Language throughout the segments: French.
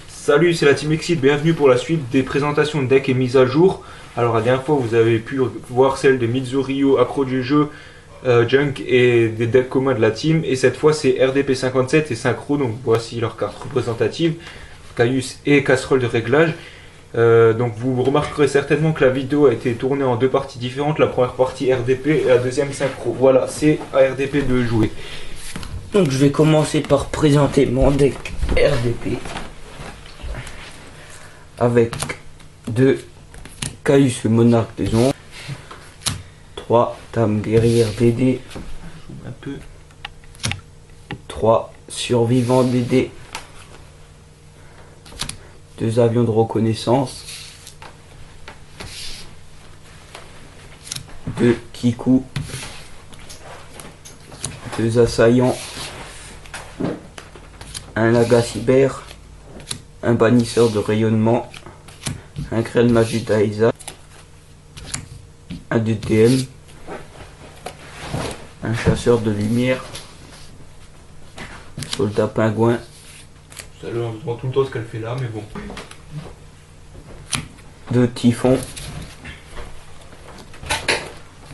Salut, c'est la Team Exit, bienvenue pour la suite des présentations de decks et mises à jour. Alors la dernière fois vous avez pu voir celle de Mizurio, accro du jeu, Junk et des decks communs de la team. Et cette fois c'est RDP57 et Synchro, donc voici leurs cartes représentatives, Caius et Casserole de réglage. Donc vous remarquerez certainement que la vidéo a été tournée en deux parties différentes, la première partie RDP et la deuxième Synchro. Voilà, c'est à RDP de jouer. Donc je vais commencer par présenter mon deck RDP. Avec 2 Caius le monarque des ombres, 3 dames guerrières DD, Un peu. 3 survivants DD, 2 avions de reconnaissance, 2 Kiku, 2 assaillants, un Naga cyber, un bannisseur de rayonnement, un Grêle Majutaïsa, un DTM, un chasseur de lumière, soldat pingouin, Ça lui demande tout le temps ce qu'elle fait là, mais bon. 2 typhons,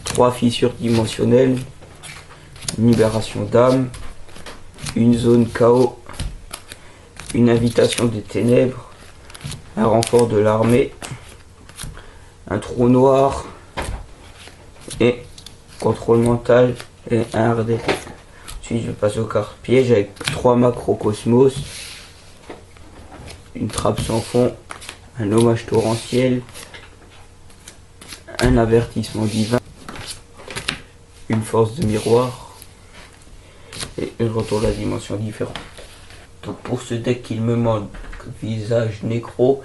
3 fissures dimensionnelles, une libération d'âme, une zone chaos, une invitation des ténèbres, un renfort de l'armée, un trou noir et contrôle mental et un RDP. Ensuite je passe aux cartes pièges avec 3 macrocosmos, une trappe sans fond, un hommage torrentiel, un avertissement divin, une force de miroir et une retour de la dimension différente. Donc pour ce deck il me manque visage nécro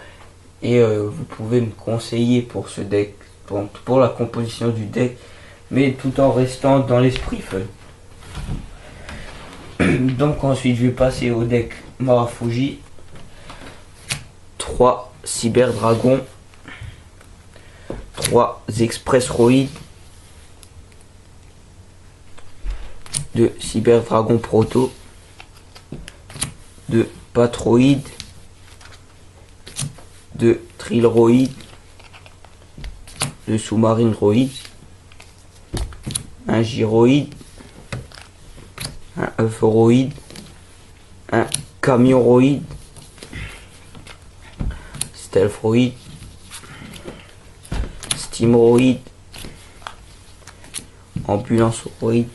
et vous pouvez me conseiller pour ce deck, pour la composition du deck, mais tout en restant dans l'esprit fun. Donc ensuite je vais passer au deck Marafuji, 3 cyber dragons, 3 express roïdes, 2 cyber dragon proto, 2 patroïdes, 2 trilroïdes, 2 sous-marine roïdes, un gyroïde, un euphoroïde, un camion-roïde, stealthroïde, steamroïde, ambulance-roïde,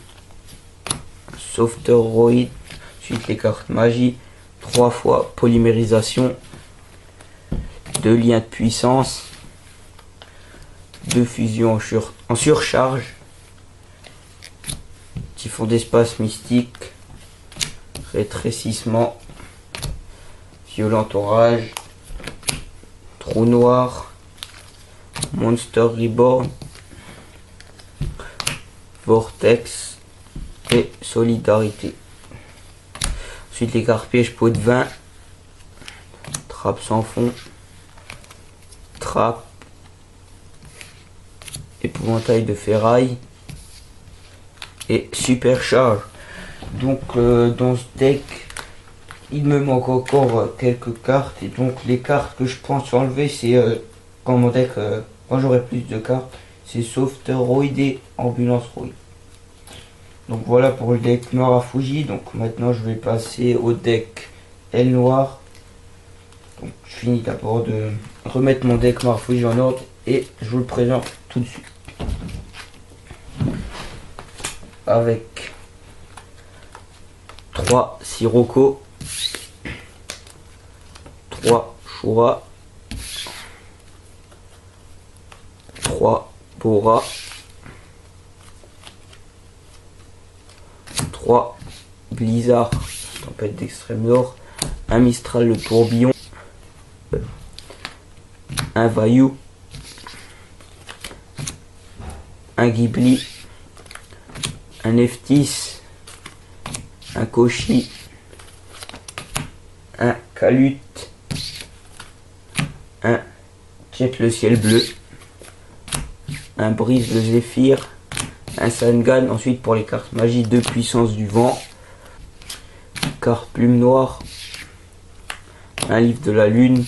softer-roïde. Ensuite les cartes magie, 3 fois polymérisation, 2 liens de puissance, 2 fusions en surcharge, typhon d'espace mystique, rétrécissement, violent orage, trou noir, monster reborn, vortex et solidarité. Ensuite les cartes pièges, pot de vin, trappe sans fond, trappe, épouvantail de ferraille et supercharge. Donc dans ce deck il me manque encore quelques cartes, et donc les cartes que je pense enlever c'est quand mon deck quand j'aurai plus de cartes, c'est Softeroid et Ambulance Roid. Donc voilà pour le deck Marafuji. Donc maintenant je vais passer au deck L Noir. Donc je finis d'abord de remettre mon deck Marafuji en ordre et je vous le présente tout de suite. Avec 3 Sirocco, 3 Shura, 3 Bora, 3 Blizzard, tempête d'extrême nord, un Mistral le tourbillon, un Vaillou, un Ghibli, un Neftis, un Koshi, un Kalut, un Jet le ciel bleu, un Brise le Zéphyr, un Sangan. Ensuite pour les cartes magie, 2 puissance du vent, carte plume noire, un livre de la lune,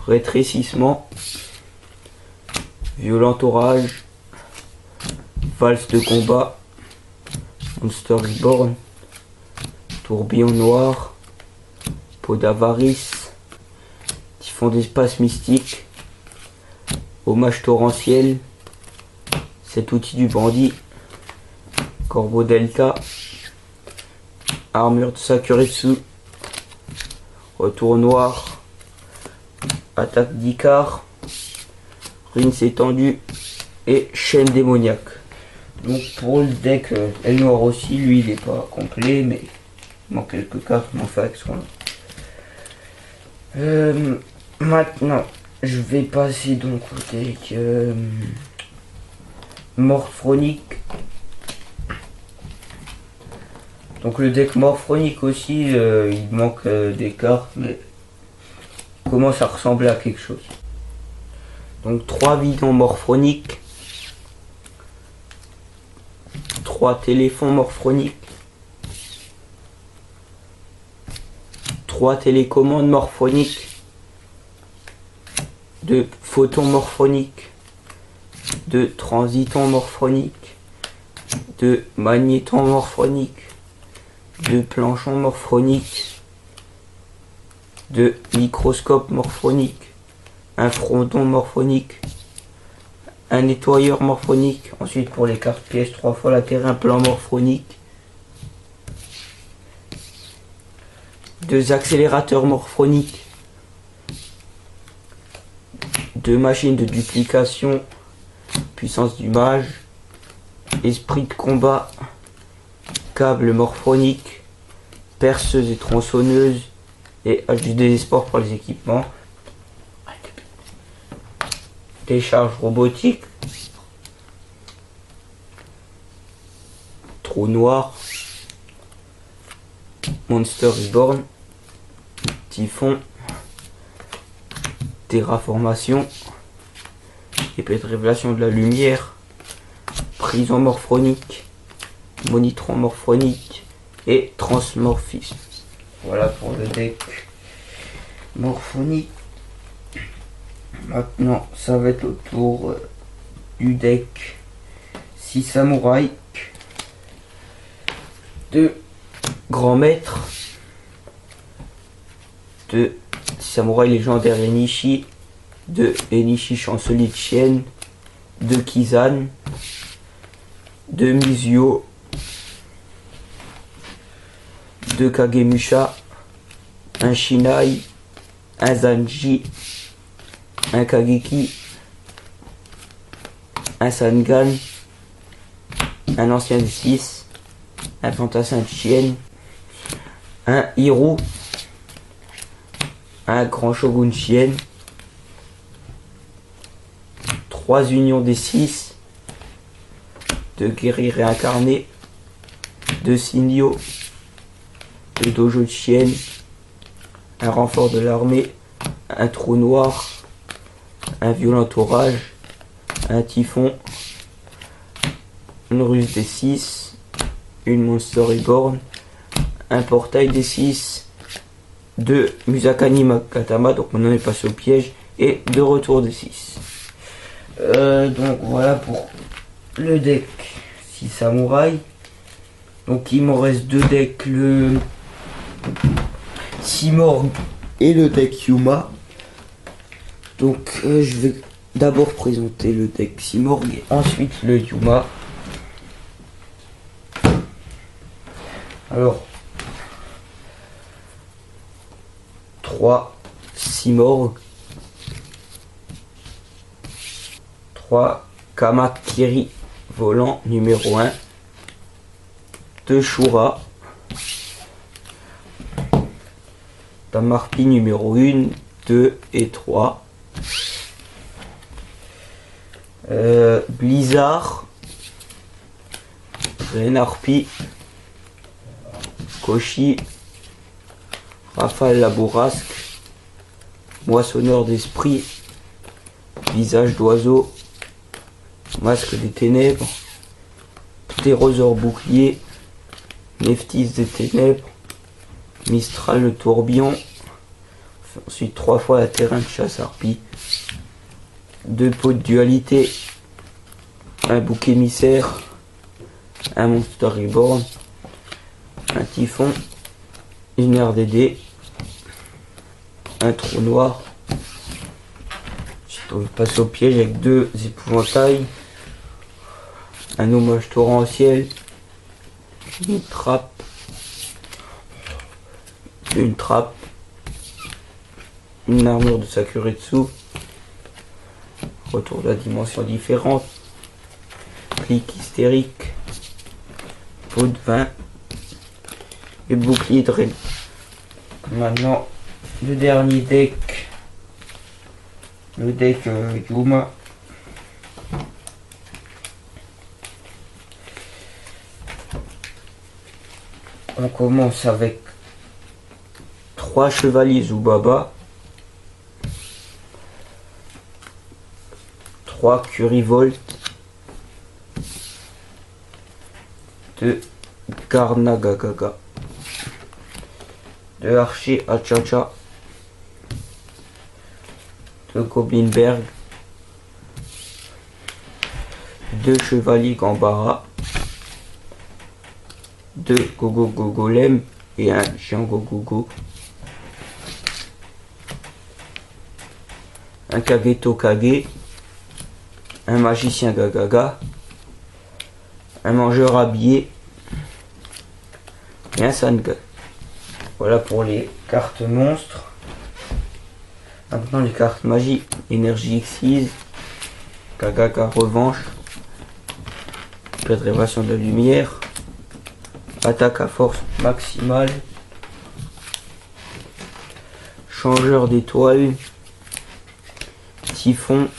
rétrécissement, violent orage, valse de combat, Monster Reborn, tourbillon noir, peau d'avarice, typhon d'espace mystique, hommage torrentiel, cet outil du bandit, corbeau delta, armure de Sakuretsu, retour noir, attaque d'Icar, ruines étendues et chaîne démoniaque. Donc pour le deck elle noire aussi, lui il n'est pas complet, mais il manque quelques cartes, mais enfin avec ce qu'on a. Maintenant je vais passer donc au deck Morphronique. Donc le deck Morphronique aussi, il manque des cartes, mais il commence à ressembler à quelque chose. Donc 3 bidons morphroniques, 3 téléphones morphroniques, 3 télécommandes morphoniques, 2 photons morphoniques, 2 transitons morphoniques, 2 magnétons morphoniques, 2 planchons morphoniques, 2 microscopes morphoniques, un fronton morphonique, un nettoyeur morphonique. Ensuite pour les cartes pièces, 3 fois la terre, un plan morphonique, 2 accélérateurs morphoniques, 2 machines de duplication, puissance du mage, esprit de combat, câble morphonique, perceuse et tronçonneuse et hache du désespoir pour les équipements, décharge robotique, trou noir, Monster Reborn, typhon, terraformation, épée de révélation de la lumière, prison morphonique, monitron morphonique et transmorphisme. Voilà pour le deck morphonique. Maintenant ça va être au tour du deck 6 samouraïs, 2 grands maîtres, 2 samouraïs légendaires Enishi, 2 Enishi chancelier de chienne, 2 Kizan, 2 Mizuo, 2 Kagemusha, un Shinai, un Zanji, un Kageki, un Sangan, un ancien des 6, un fantassin de chienne, un Hiro, un grand shogun chienne, 3 unions des 6, 2 guerriers réincarnés, 2 Sinyo, 2 dojo de chienne, un renfort de l'armée, un trou noir, un violent orage, un typhon, une ruse des 6, une Monster Reborn, un portail des 6, 2 Musakani Makatama, donc on en est passé au piège, et 2 retours des 6. Donc voilà pour le deck 6 samouraïs. Donc il m'en reste 2 decks, le Simorgh et le deck Yuma. Donc je vais d'abord présenter le deck Simorgh et ensuite le Yuma. Alors 3 Simorgh, 3 Kamakiri volant numéro 1, 2 Shura, Tamarpi numéro 1, 2 et 3, Blizzard, Renarpi, Koshi, Rafale la bourrasque, Moissonneur d'esprit, Visage d'oiseau, Masque des ténèbres, Ptérosaure bouclier, Nephthys des ténèbres, Mistral le tourbillon, ensuite 3 fois la terrain de chasse harpie, 2 pots de dualité, un bouc émissaire, un Monster Reborn, un Typhon, une RDD, un trou noir. On passe au piège avec 2 épouvantails, un hommage torrentiel, une trappe, une armure de Sakuretsu, retour de la dimension différente, clic hystérique, pot de vin et bouclier de Ren. Maintenant, le dernier deck, le deck Yuma. On commence avec 3 chevaliers Zubaba, 3 Curivolt, 2 Garnagagaga, 2 archers Achacha, 2 Goblinberg, 2 chevaliers Gambara, 2 Gogo Golem et un Django Gogo, un Kageto Kage, un magicien Gagaga, un mangeur habillé et un Sanga. Voilà pour les cartes monstres. Maintenant les cartes magie, énergie exquise, Gagaga revanche, préservation de la lumière, attaque à force maximale, changeur d'étoiles, typhon,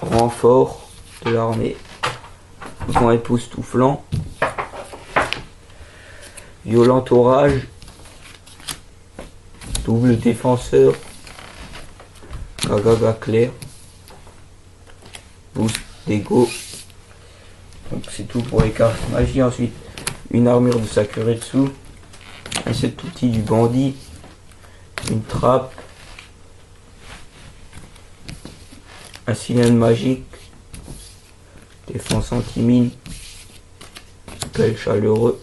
renfort de l'armée, vent époustouflant, violent orage, double défenseur, Gagaga clair, boost d'ego. Donc c'est tout pour les cartes magie. Ensuite une armure de Sakuretsu, un set outil du bandit, une trappe, un cylindre magique, défense anti-mine, appel chaleureux,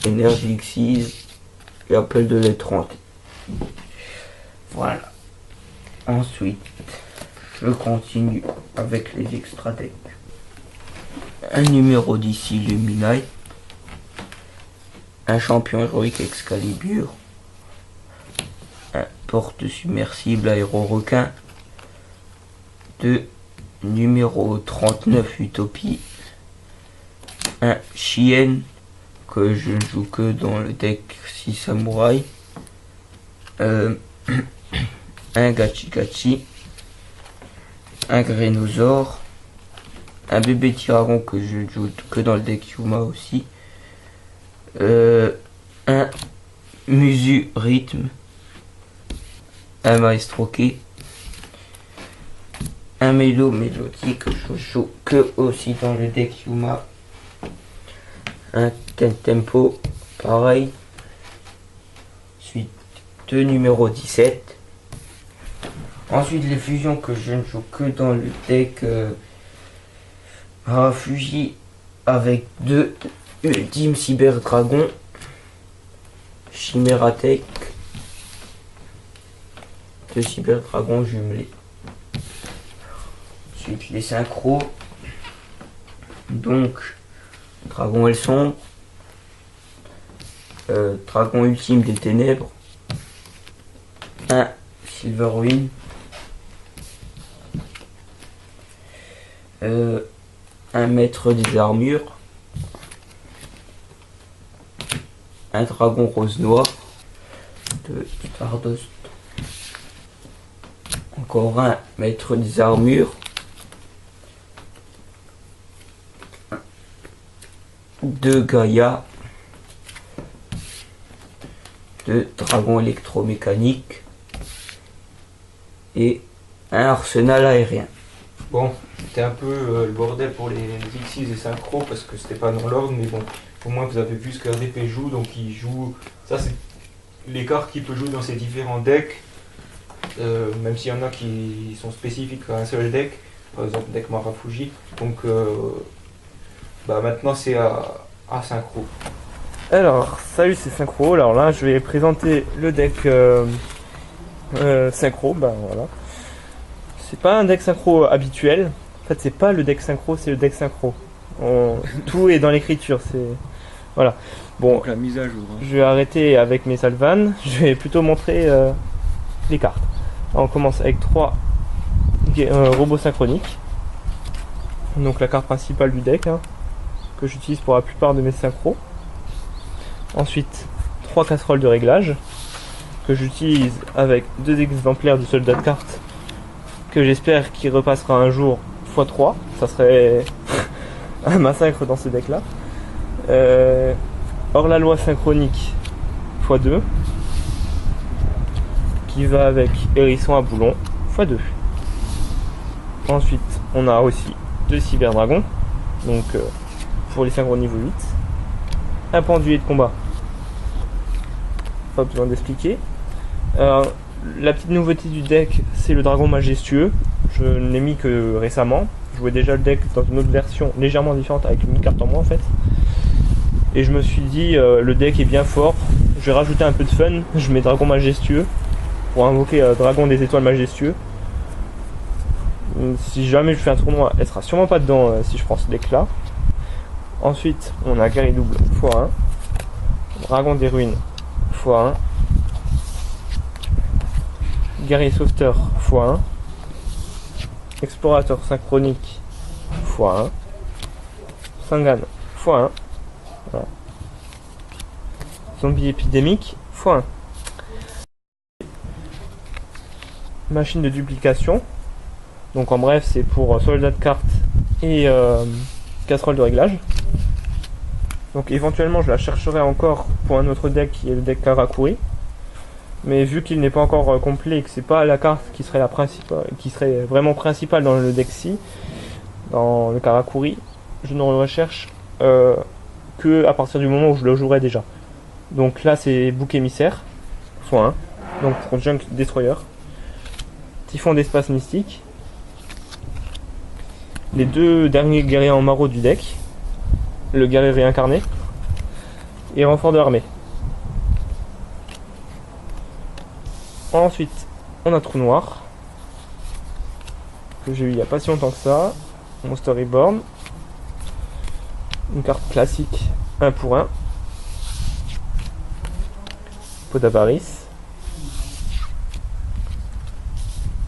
énergie exquise et appel de l'étrange. Voilà. Ensuite, je continue avec les extra decks. Un numéro d'ici Luminite, un champion héroïque Excalibur, un porte submersible aéro-requin, 2 numéro 39 Utopie, un Chien que je ne joue que dans le deck 6 samouraïs, un Gachi Gachi, un Grénosaure, un bébé Tyragon que je ne joue que dans le deck Yuma aussi, un Musu Rythme, un Maestroke, un Mélo Mélodique que je joue que aussi dans le deck Yuma, un Tempo pareil, ensuite 2 numéro 17. Ensuite les fusions que je ne joue que dans le deck Rafuji avec 2 Ultime Cyber Dragon, Chimératech, 2 Cyber Dragon jumelés. Ensuite les synchros, donc Dragon El Sombre, Dragon Ultime des Ténèbres, un Silver Ruin, un Maître des Armures, un Dragon Rose Noir de Stardust, encore un Maître des Armures, 2 Gaïa, 2 Dragons électromécaniques et un arsenal aérien. Bon, c'était un peu le bordel pour les X6 et Synchro parce que c'était pas dans l'ordre, mais bon, au moins vous avez vu ce qu'RDP joue, donc il joue. Ça, c'est les cartes qu'il peut jouer dans ses différents decks, même s'il y en a qui sont spécifiques à un seul deck, par exemple deck Marafuji. Donc maintenant c'est à Synchro. Alors, salut, c'est Synchro. Alors là, je vais présenter le deck Synchro. Ben voilà. C'est pas un deck Synchro habituel. En fait, c'est pas le deck Synchro, c'est le deck Synchro. Tout est dans l'écriture. C'est voilà. Bon, Donc la mise à jour. je vais arrêter avec mes salvanes. Je vais plutôt montrer les cartes. Alors, on commence avec 3 robots synchroniques. Donc la carte principale du deck, hein, que j'utilise pour la plupart de mes synchros. Ensuite, 3 casseroles de réglage que j'utilise avec 2 exemplaires du soldat de cartes que j'espère qu'il repassera un jour x3. Ça serait un massacre dans ce deck là. Hors la loi synchronique x2 qui va avec hérisson à boulon x2. Ensuite, on a aussi 2 cyberdragons, donc pour les synchros niveau 8. Un pendulier de combat, pas besoin d'expliquer. La petite nouveauté du deck, c'est le dragon majestueux. Je ne l'ai mis que récemment. Je jouais déjà le deck dans une autre version légèrement différente avec une carte en moins en fait. Et je me suis dit, le deck est bien fort. Je vais rajouter un peu de fun. Je mets dragon majestueux pour invoquer dragon des étoiles majestueux. Si jamais je fais un tournoi, elle sera sûrement pas dedans si je prends ce deck là. Ensuite, on a guerrier double x1, dragon des ruines x1, guerrier sauveteur x1, explorateur synchronique x1, Sangan x1, voilà. Zombie épidémique x1, machine de duplication. Donc en bref, c'est pour soldat de cartes et casserole de réglage. Donc éventuellement je la chercherai encore pour un autre deck qui est le deck Karakuri. Mais vu qu'il n'est pas encore complet et que c'est pas la carte qui serait la principale, qui serait vraiment principale dans le deck-ci, dans le Karakuri, je ne le recherche que à partir du moment où je le jouerai déjà. Donc là c'est bouc émissaire, x1, donc pour Junk Destroyer, Typhon d'espace mystique, les 2 derniers guerriers en maraud du deck, le guerrier réincarné et renfort de l'armée. Ensuite, on a Trou Noir que j'ai eu il n'y a pas si longtemps que ça, Monster Reborn, une carte classique 1 pour 1, Pot d'Avarice,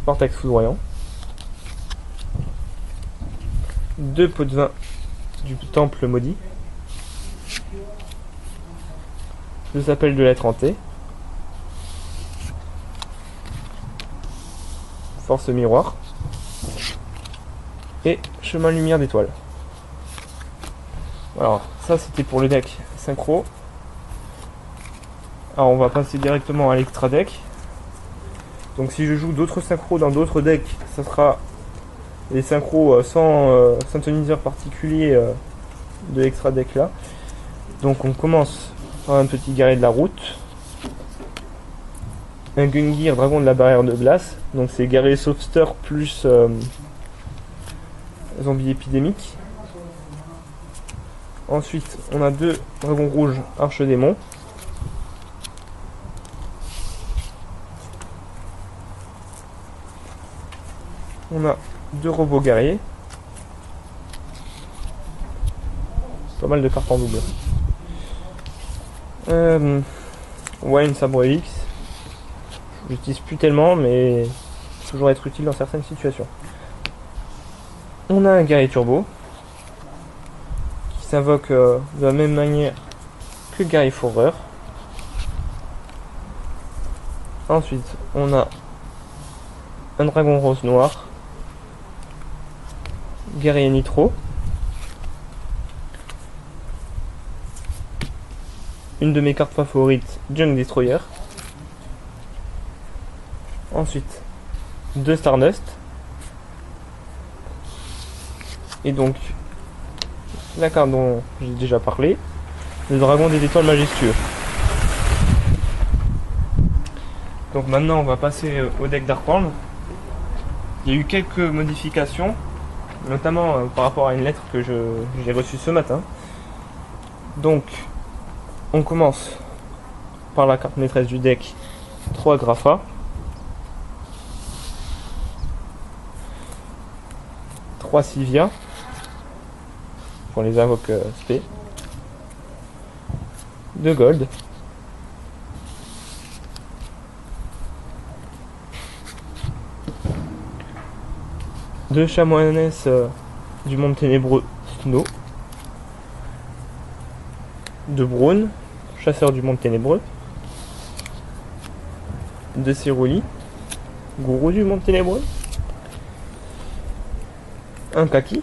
Vortex foudroyant, 2 pots de vin du temple maudit, 2 appels de lettres hantées, force miroir et chemin lumière d'étoile. Alors ça c'était pour le deck synchro. Alors on va passer directement à l'extra deck. Donc si je joue d'autres synchros dans d'autres decks, ça sera les synchros sans synthoniseur particulier de l'extra deck là. Donc on commence par un petit guerrier de la route, un Gungir dragon de la barrière de glace, donc c'est guerrier sauveteur plus zombie épidémique. Ensuite on a 2 dragons rouges arche démon, on a 2 robots guerriers, pas mal de cartes en double. Wayne Sabre X, je l'utilise plus tellement mais toujours être utile dans certaines situations. On a un guerrier turbo qui s'invoque de la même manière que guerrier fourreur. Ensuite on a un dragon rose noir, guerrier nitro, une de mes cartes favorites, Junk Destroyer. Ensuite 2 Stardust, Et donc, la carte dont j'ai déjà parlé, le dragon des étoiles majestueux. Donc maintenant on va passer au deck Darkworld. Il y a eu quelques modifications, notamment par rapport à une lettre que j'ai reçue ce matin. Donc on commence par la carte maîtresse du deck, 3 Grapha. Trois Sylvia pour les invoques spé. 2 Gold. Deux chanoinesses du monde ténébreux Snow. 2 Braun, chasseur du monde ténébreux. 2 Cyruli, gourou du monde ténébreux. 1 Kaki.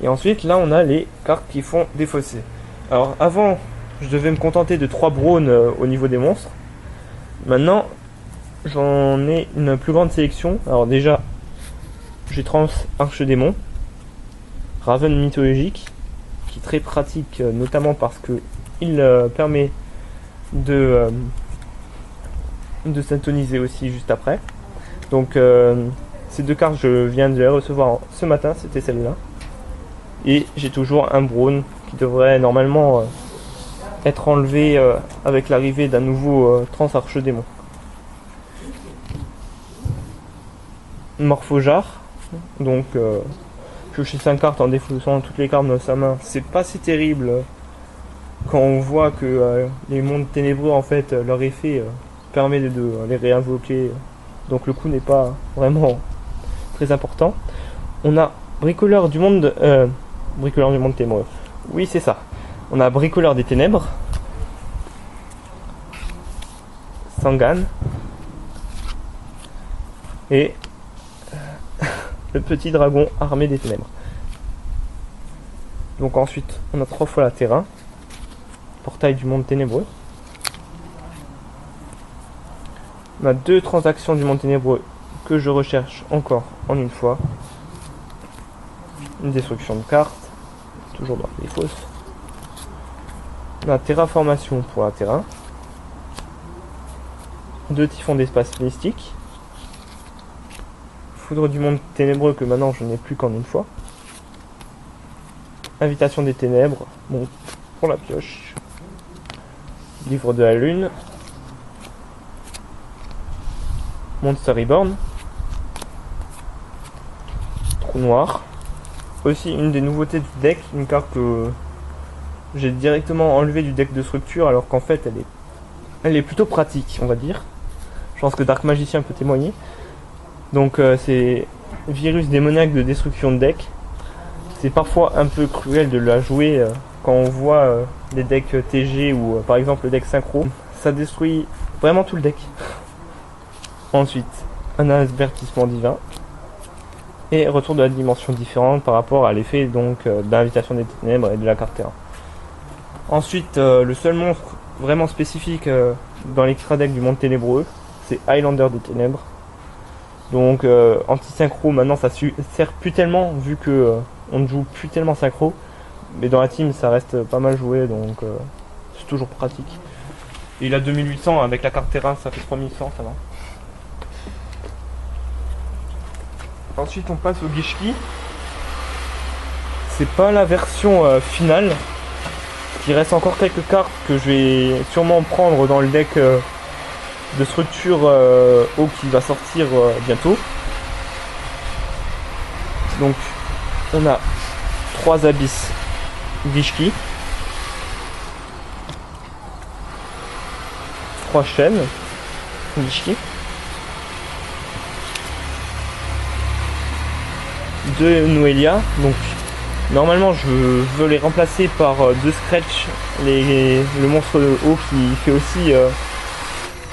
Et ensuite là on a les cartes qui font défausser. Alors avant je devais me contenter de 3 Braun au niveau des monstres. Maintenant j'en ai une plus grande sélection. Alors déjà j'ai Trans Archedémon, Raven mythologique, qui est très pratique notamment parce que il permet de syntoniser aussi juste après. Donc ces 2 cartes je viens de les recevoir ce matin, c'était celle-là. Et j'ai toujours un Braun qui devrait normalement être enlevé avec l'arrivée d'un nouveau Trans Archedémon. Morphojar. Donc piocher 5 cartes en défaussant toutes les cartes de sa main, c'est pas si terrible quand on voit que les mondes ténébreux en fait leur effet permet de les réinvoquer, donc le coût n'est pas vraiment très important. On a bricoleur du monde ténébreux, oui c'est ça, on a bricoleur des ténèbres, Sangan et le petit dragon armé des ténèbres. Donc ensuite on a 3 fois la terrain, portail du monde ténébreux. On a 2 transactions du monde ténébreux que je recherche encore en une fois. Une destruction de carte, toujours dans les fausses. On a terraformation pour la terrain. 2 typhons d'espace mystique. Foudre du monde ténébreux que maintenant je n'ai plus qu'en une fois. Invitation des ténèbres, bon, pour la pioche. Livre de la lune. Monster Reborn. Trou noir. Aussi une des nouveautés du deck, une carte que j'ai directement enlevée du deck de structure alors qu'en fait elle est plutôt pratique on va dire. Je pense que Dark Magicien peut témoigner. Donc c'est virus démoniaque de destruction de deck. C'est parfois un peu cruel de la jouer quand on voit des decks TG ou par exemple le deck synchro. Ça détruit vraiment tout le deck. Ensuite, un avertissement divin. Et retour de la dimension différente par rapport à l'effet donc d'invitation des ténèbres et de la carte terrain. Ensuite, le seul monstre vraiment spécifique dans l'extra deck du monde ténébreux, c'est Highlander des ténèbres. Donc anti-synchro maintenant ça sert plus tellement vu que on ne joue plus tellement synchro, mais dans la team ça reste pas mal joué, donc c'est toujours pratique. Et il a 2800 avec la carte terrain, ça fait 3100, ça va. Ensuite on passe au Gishki. C'est pas la version finale, il reste encore quelques cartes que je vais sûrement prendre dans le deck de structure eau qui va sortir bientôt. Donc on a 3 abysses Gishki, 3 chaînes Gishki, 2 Noelia. Donc normalement je veux les remplacer par 2 Scratch, le monstre eau qui fait aussi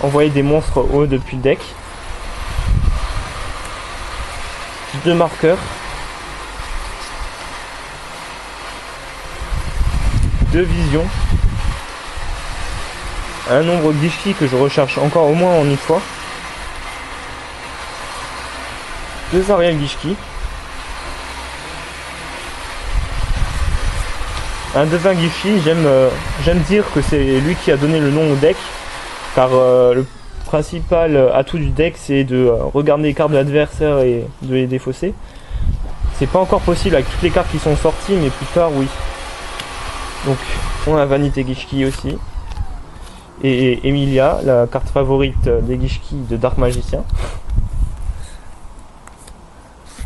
envoyer des monstres hauts depuis le deck. 2 marqueurs. 2 visions. Un nombre Gishki que je recherche encore au moins en une fois. 2 Ariel Gishki. Un devin Gishi, j'aime dire que c'est lui qui a donné le nom au deck, car le principal atout du deck c'est de regarder les cartes de l'adversaire et de les défausser. C'est pas encore possible avec toutes les cartes qui sont sorties, mais plus tard oui. Donc on a Vanité Gishki aussi. Et Emilia, la carte favorite des Gishki de Dark Magicien.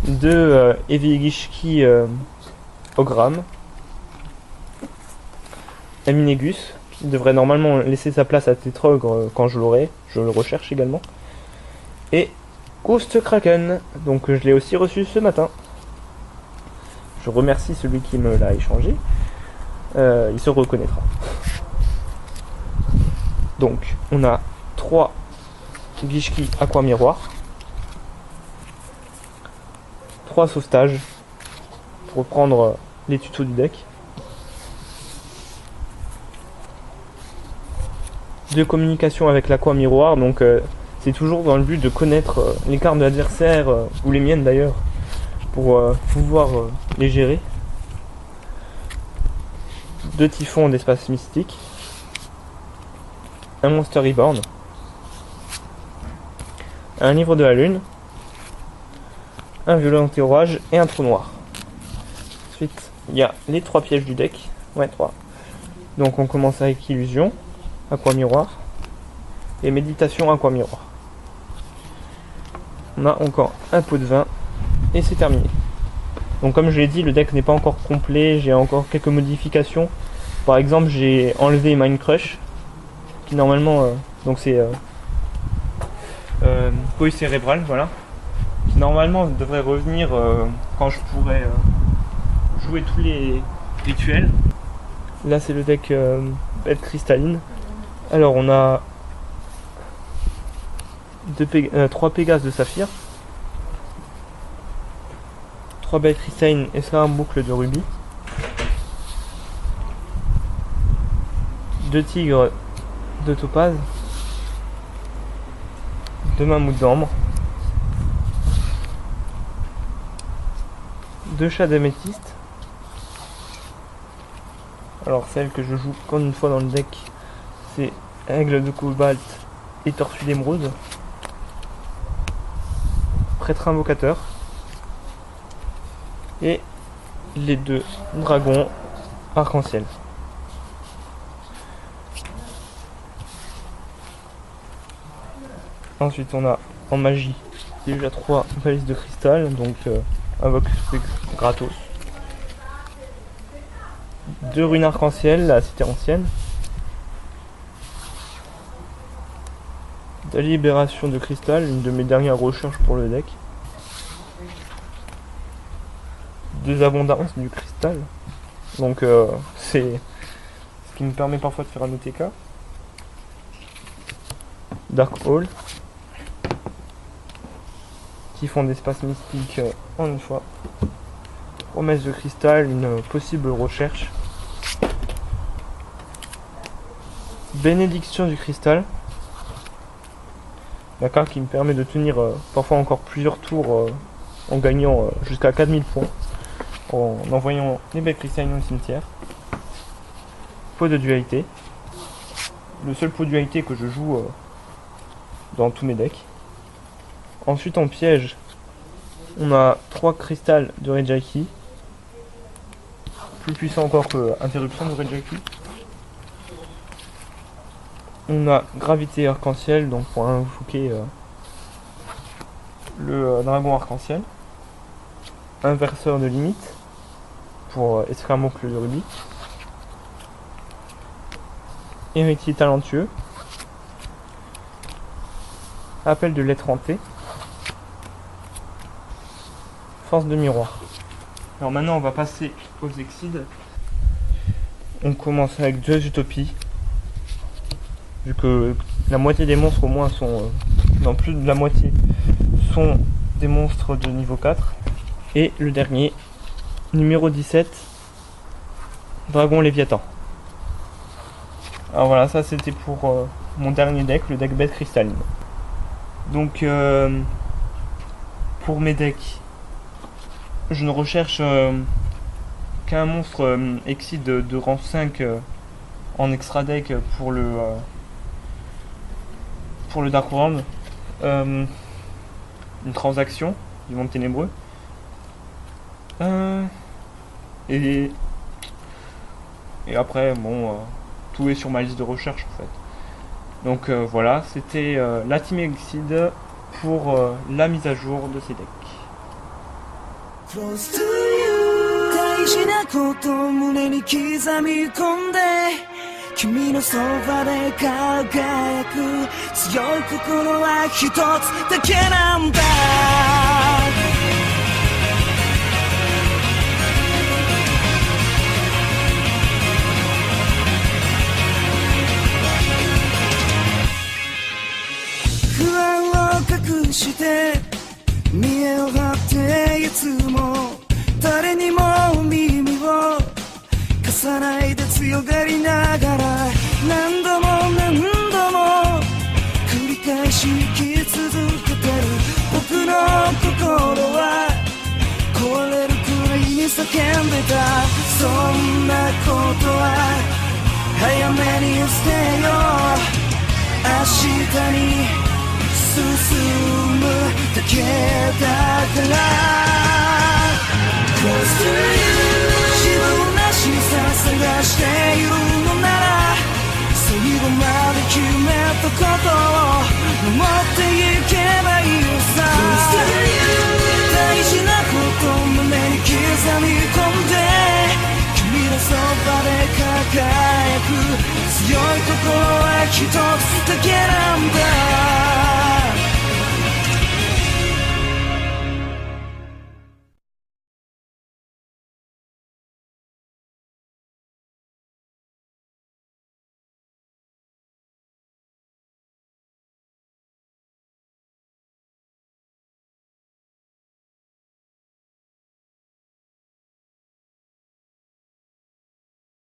Deux Heavy Gishki Ogram. Aminégus, qui devrait normalement laisser sa place à Tétrogre quand je l'aurai. Je le recherche également. Et Ghost Kraken, donc je l'ai aussi reçu ce matin. Je remercie celui qui me l'a échangé. Il se reconnaîtra. Donc, on a 3 Gishki Aqua Miroir. 3 sauvetages. Pour reprendre les tutos du deck. 2 communications avec l'Aqua Miroir. Donc, c'est toujours dans le but de connaître les cartes de l'adversaire, ou les miennes d'ailleurs, pour pouvoir les gérer. 2 typhons d'espace mystique. Un Monster Reborn. Un livre de la lune. Un violent orage et un trou noir. Ensuite, il y a les 3 pièges du deck. Ouais, 3. Donc on commence avec Illusion, Aqua Miroir. Et Méditation, Aqua Miroir. On a encore un pot de vin. Et c'est terminé. Donc comme je l'ai dit, le deck n'est pas encore complet, j'ai encore quelques modifications. Par exemple, j'ai enlevé Mind Crush, qui normalement, donc c'est Poise Cérébrale, voilà. Qui normalement devrait revenir quand je pourrai jouer tous les rituels. Là c'est le deck bête cristalline. Alors on a 3 Pégases de saphir. 3 bêtes cristallines et ça, un boucle de rubis. 2 tigres de topaz. 2 mammouths d'ambre. 2 chats d'améthyste. Alors celle que je joue comme une fois dans le deck, c'est aigle de cobalt et tortue d'émeraude. Prêtre invocateur. Et les 2 dragons arc-en-ciel. Ensuite on a en magie déjà 3 balises de cristal, donc invoque gratos. 2 runes arc-en-ciel, la cité ancienne. De la libération de cristal, une de mes dernières recherches pour le deck. 2 abondances du cristal, donc c'est ce qui me permet parfois de faire un OTK. Dark Hall, typhon d'espace mystique en une fois. Promesse de cristal, une possible recherche. Bénédiction du cristal, la carte qui me permet de tenir parfois encore plusieurs tours en gagnant jusqu'à 4000 points en envoyant les bêtes cristallines au cimetière. Pot de dualité, le seul pot de dualité que je joue dans tous mes decks. Ensuite en piège, on a 3 cristals de Rejaiki, plus puissant encore que interruption de Rejaiki. On a gravité arc-en-ciel, donc pour invoquer le dragon arc-en-ciel. Inverseur de limite pour escamoucle de rubis. Héritier talentueux. Appel de lettre hantée. Force de miroir. Alors maintenant on va passer aux Excides. On commence avec 2 utopies. Vu que la moitié des monstres au moins sont... non, plus de la moitié sont des monstres de niveau 4. Et le dernier, numéro 17, Dragon Léviathan. Alors voilà, ça c'était pour mon dernier deck, le deck bête cristalline. Donc pour mes decks, je ne recherche qu'un monstre Exceed de rang 5 en extra deck pour le Dark World. Une transaction du monde ténébreux. Et après, bon, tout est sur ma liste de recherche en fait. Donc voilà, c'était la Team Exceed pour la mise à jour de ces decks. Close to you 大事なことを胸に刻み込んで君のそばで輝く強い心は一つだけなんだ不安を隠して見栄を張っていつも誰にも耳を貸さないで強がりながら何度も何度も繰り返し生き続けてる僕の心は壊れるくらいに叫んでたそんなことは早めに捨てよう明日に進むだけだから Close to you 自分らしさ探しているのなら最後まで決めたことを守っていけばいいのさ Close to you 大事なことを胸に刻み込んで君のそばで輝く強い心は一つだけなんだ